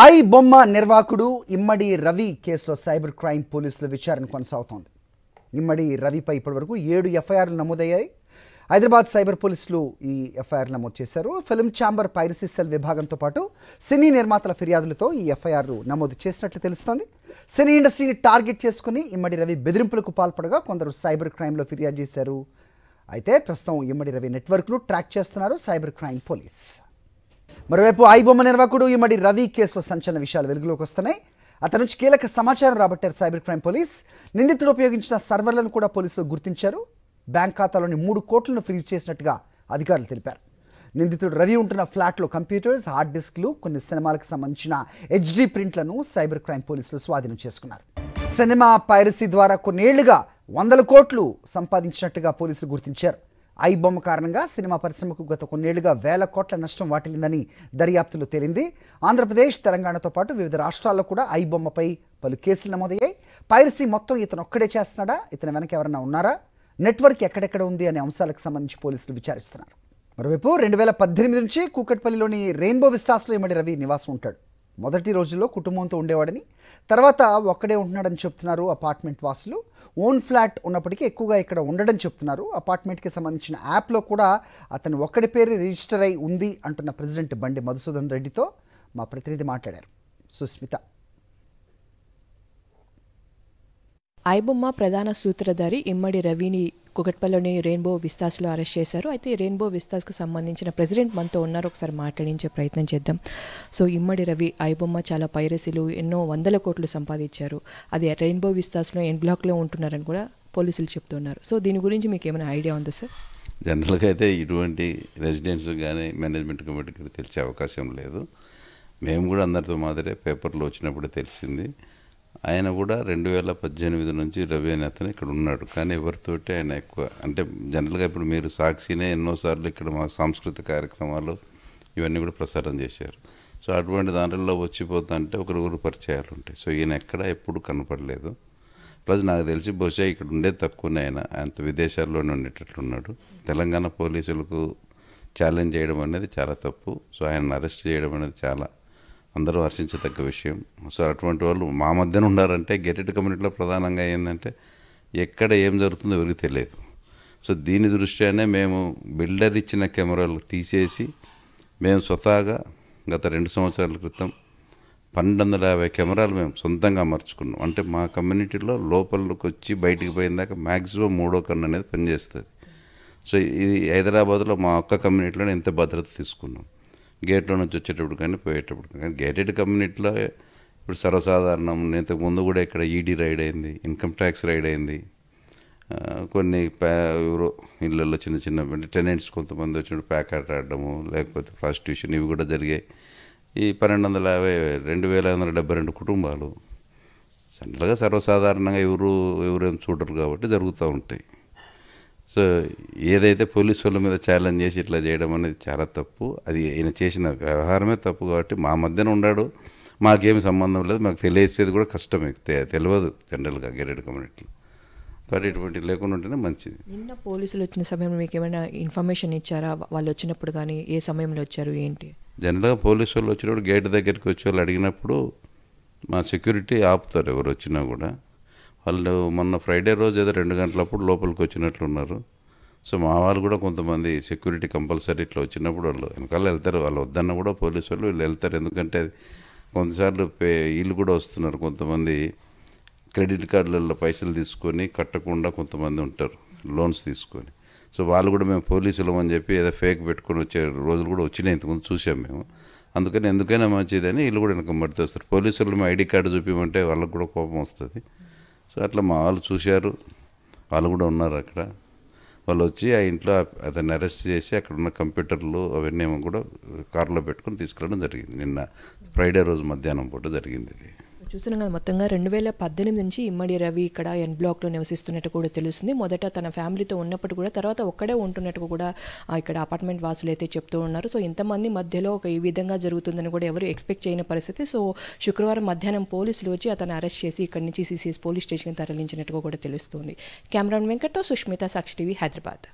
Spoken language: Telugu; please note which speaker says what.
Speaker 1: ఐ బొమ్మ నిర్వాహకుడు ఇమ్మడి రవి కేసులో సైబర్ క్రైమ్ పోలీసుల విచారణ కొనసాగుతోంది. ఇమ్మడి రవిపై ఇప్పటివరకు 7 ఎఫ్ఐఆర్లు నమోదయ్యాయి. హైదరాబాద్ సైబర్ పోలీసులు ఈ ఎఫ్ఐఆర్ నమోదు చేశారు. ఫిల్మ్ ఛాంబర్ పైరసీ సెల్ విభాగంతో పాటు సినీ నిర్మాతల ఫిర్యాదులతో ఈ ఎఫ్ఐఆర్ నమోదు చేసినట్లు తెలుస్తోంది. సినీ ఇండస్ట్రీని టార్గెట్ చేసుకుని ఇమ్మడి రవి బెదిరింపులకు పాల్పడగా కొందరు సైబర్ క్రైమ్లో ఫిర్యాదు చేశారు. అయితే ప్రస్తుతం ఇమ్మడి రవి నెట్వర్క్ను ట్రాక్ చేస్తున్నారు సైబర్ క్రైమ్ పోలీస్. మరోవైపు ఐ బొమ్మ నిర్వాహకుడు ఇమ్మడి రవి కేసులో సంచలన విషయాలు వెలుగులోకి వస్తున్నాయి. అతని నుంచి కీలక సమాచారం రాబట్టారు సైబర్ క్రైమ్ పోలీస్. నిందితుడు ఉపయోగించిన సర్వర్లను కూడా పోలీసులు గుర్తించారు. బ్యాంక్ ఖాతాలోని 3 కోట్లను ఫ్రీజ్ చేసినట్టుగా అధికారులు తెలిపారు. నిందితుడు రవి ఉంటున్న ఫ్లాట్లో కంప్యూటర్స్, హార్డ్ డిస్క్లు, కొన్ని సినిమాలకు సంబంధించిన HD ప్రింట్లను సైబర్ క్రైమ్ పోలీసులు స్వాధీనం చేసుకున్నారు. సినిమా పైరసీ ద్వారా కొన్నేళ్లుగా 100 కోట్లు సంపాదించినట్టుగా పోలీసులు గుర్తించారు. ఐ బొమ్మ కారణంగా సినిమా పరిశ్రమకు గత కొన్నేళ్లుగా 1000 కోట్ల నష్టం వాటిల్లిందని దర్యాప్తులో తేలింది. ఆంధ్రప్రదేశ్, తెలంగాణతో పాటు వివిధ రాష్ట్రాల్లో కూడా ఐ బొమ్మపై పలు కేసులు నమోదయ్యాయి. పైరసీ మొత్తం ఇతను ఒక్కడే చేస్తున్నాడా, ఇతని వెనక ఎవరన్నా ఉన్నారా, నెట్వర్క్ ఎక్కడెక్కడ ఉంది అనే అంశాలకు సంబంధించి పోలీసులు విచారిస్తున్నారు. మరోవైపు 2018 నుంచి కూకట్పల్లిలోని రెయిన్బో విస్టాస్లో ఇమ్మడి రవి నివాసం ఉంటాడు. మొదటి రోజుల్లో కుటుంబంతో ఉండేవాడని, తర్వాత ఒక్కడే ఉంటున్నాడని చెప్తున్నారు అపార్ట్మెంట్ వాసులు. ఓన్ ఫ్లాట్ ఉన్నప్పటికీ ఎక్కువగా ఇక్కడ ఉండడం చెప్తున్నారు. అపార్ట్మెంట్కి సంబంధించిన యాప్లో కూడా అతను ఒక్కడి పేరు రిజిస్టర్ అయి ఉంది అంటున్న ప్రెసిడెంట్ బండి మధుసూదన్ రెడ్డితో మా ప్రతినిధి మాట్లాడారు. సుస్మిత.
Speaker 2: ఐ బొమ్మ ప్రధాన సూత్రధారి ఇమ్మడి రవిని కూకట్పల్లిలోని రెయిన్బో విస్తాస్లో అరెస్ట్ చేశారు. అయితే రెయిన్బో విస్తాస్కి సంబంధించిన ప్రెసిడెంట్ మనతో ఉన్నారు, ఒకసారి మాట్లాడించే ప్రయత్నం చేద్దాం. సో ఇమ్మడి రవి ఐ బొమ్మ చాలా పైరసీలు, ఎన్నో 100 కోట్లు సంపాదించారు. అది రెయిన్బో విస్తాస్లో ఎన్ బ్లాక్లో ఉంటున్నారని కూడా పోలీసులు చెప్తున్నారు. సో దీని గురించి మీకు ఏమైనా ఐడియా ఉందా సార్?
Speaker 3: జనరల్గా అయితే ఇటువంటి రెసిడెంట్స్ కానీ మేనేజ్మెంట్ కమిటీకి తెలిసే అవకాశం లేదు. మేము కూడా అందరితో మాదిరే పేపర్లో వచ్చినప్పుడే తెలిసింది. ఆయన కూడా 2018 నుంచి రవి అనే అతను ఇక్కడ ఉన్నాడు. కానీ ఎవరితోటి ఆయన ఎక్కువ అంటే జనరల్గా ఇప్పుడు మీరు సాక్షినే ఎన్నోసార్లు ఇక్కడ మా సాంస్కృతిక కార్యక్రమాలు ఇవన్నీ కూడా ప్రసారం చేశారు. సో అటువంటి దాంట్లో వచ్చిపోతుంటే ఒకరికొకరు పరిచయాలు ఉంటాయి. సో ఈయన ఎక్కడ ఎప్పుడు కనపడలేదు. ప్లస్ నాకు తెలిసి బహుశా ఇక్కడ ఉండేది తక్కువనే, ఆయన విదేశాల్లోనే ఉండేటట్లున్నాడు. తెలంగాణ పోలీసులకు ఛాలెంజ్ చేయడం అనేది చాలా తప్పు. సో ఆయన అరెస్ట్ చేయడం అనేది చాలా అందరూ హర్షించదగ్గ విషయం. సో అటువంటి వాళ్ళు మా మధ్యన ఉన్నారంటే గెటెడ్ కమ్యూనిటీలో ప్రధానంగా ఏంటంటే ఎక్కడ ఏం జరుగుతుందో ఎవరికి తెలియదు. సో దీని దృష్ట్యానే మేము బిల్డర్ ఇచ్చిన కెమెరాలు తీసేసి మేము స్వతహాగా గత 2 సంవత్సరాల క్రితం 1250 కెమెరాలు మేము సొంతంగా అమర్చుకున్నాం. అంటే మా కమ్యూనిటీలో లోపలికి వచ్చి బయటికి పోయిన దాకా మ్యాక్సిమం 3వ కన్ను అనేది పనిచేస్తుంది. సో ఇది హైదరాబాద్లో మా ఒక్క కమ్యూనిటీలోనే ఎంత భద్రత తీసుకున్నాం. గేట్లో నుంచి వచ్చేటప్పుడు కానీ పోయేటప్పుడు కానీ. గేటెడ్ కమ్యూనిటీలో ఇప్పుడు సర్వసాధారణం. ఇంతకు ముందు కూడా ఇక్కడ ఈడీ రైడ్ అయింది, ఇన్కమ్ ట్యాక్స్ రైడ్ అయింది, కొన్ని ఎవరో ఇళ్ళల్లో చిన్న చిన్న టెనెంట్స్ కొంతమంది వచ్చినప్పుడు ప్యాకెట్ ఆడడము, లేకపోతే ప్రాస్టిట్యూషన్, ఇవి కూడా జరిగాయి. ఈ 2572 కుటుంబాలు జనరల్గా సర్వసాధారణంగా ఎవరేం చూడరు కాబట్టి జరుగుతూ ఉంటాయి. సో ఏదైతే పోలీసు వాళ్ళ మీద ఛాలెంజ్ చేసి ఇట్లా చేయడం అనేది చాలా తప్పు. అది ఆయన చేసిన వ్యవహారమే తప్పు. కాబట్టి మా మధ్యన ఉన్నాడు, మాకేమి సంబంధం లేదు, మాకు తెలియచేది కూడా కష్టమే, తెలియదు జనరల్గా గెటెడ్ కమ్యూనిటీలో. కాబట్టి ఇటువంటి లేకుండా ఉంటేనే మంచిది.
Speaker 2: నిన్న పోలీసులు వచ్చిన సమయంలో మీకు ఏమైనా ఇన్ఫర్మేషన్ ఇచ్చారా? వాళ్ళు వచ్చినప్పుడు కానీ ఏ సమయంలో వచ్చారు ఏంటి?
Speaker 3: జనరల్గా పోలీసు వాళ్ళు వచ్చినప్పుడు గేట్ దగ్గరికి వచ్చి వాళ్ళు అడిగినప్పుడు మా సెక్యూరిటీ ఆపుతారు ఎవరు వచ్చినా కూడా. వాళ్ళు మొన్న ఫ్రైడే రోజు ఏదో 2 గంటలప్పుడు లోపలికి వచ్చినట్లున్నారు. సో మా వాళ్ళు కూడా కొంతమంది సెక్యూరిటీ కంపల్సరీ ఇట్లా వచ్చినప్పుడు వాళ్ళు వెనకాల వెళ్తారు. వాళ్ళు వద్దన్న కూడా పోలీసు వాళ్ళు వీళ్ళు వెళ్తారు. ఎందుకంటే కొంతసార్లు వీళ్ళు కూడా వస్తున్నారు. కొంతమంది క్రెడిట్ కార్డులలో పైసలు తీసుకొని కట్టకుండా కొంతమంది ఉంటారు, లోన్స్ తీసుకొని. సో వాళ్ళు కూడా మేము పోలీసులు అని చెప్పి ఏదో ఫేక్ పెట్టుకొని వచ్చే రోజులు కూడా వచ్చినాయి, ఇంతకుముందు చూసాం మేము. అందుకని ఎందుకైనా మంచిదని వీళ్ళు కూడా వెనక మడితే వస్తారు. పోలీసులు మేము ఐడి కార్డు చూపించమంటే వాళ్ళకు కూడా కోపం వస్తుంది. సో అట్లా మా వాళ్ళు చూశారు, వాళ్ళు కూడా ఉన్నారు అక్కడ. వాళ్ళు వచ్చి ఆ ఇంట్లో అతన్ని అరెస్ట్ చేసి అక్కడ ఉన్న కంప్యూటర్లు అవన్నీ కూడా కారులో పెట్టుకొని తీసుకెళ్ళడం జరిగింది. నిన్న ఫ్రైడే రోజు మధ్యాహ్నం పూట జరిగింది. ఇది
Speaker 2: చూస్తున్నాం కదా, మొత్తంగా 2018 నుంచి ఇమ్మడి రవి ఇక్కడ ఎన్ బ్లాక్లో నివసిస్తున్నట్టు కూడా తెలుస్తుంది. మొదట తన ఫ్యామిలీతో ఉన్నప్పుడు కూడా, తర్వాత ఒక్కడే ఉంటున్నట్టు కూడా ఇక్కడ అపార్ట్మెంట్ వాసులు అయితే చెప్తూ ఉన్నారు. సో ఇంతమంది మధ్యలో ఈ విధంగా జరుగుతుందని కూడా ఎవరు ఎక్స్పెక్ట్ చేయని పరిస్థితి. సో శుక్రవారం మధ్యాహ్నం పోలీసులు వచ్చి అతను అరెస్ట్ చేసి ఇక్కడి నుంచి CCS పోలీస్ స్టేషన్కి తరలించినట్టుగా కూడా తెలుస్తుంది. కెమెరామెన్ వెంకట్తో సుష్మిత, సాక్షి టీవీ, హైదరాబాద్.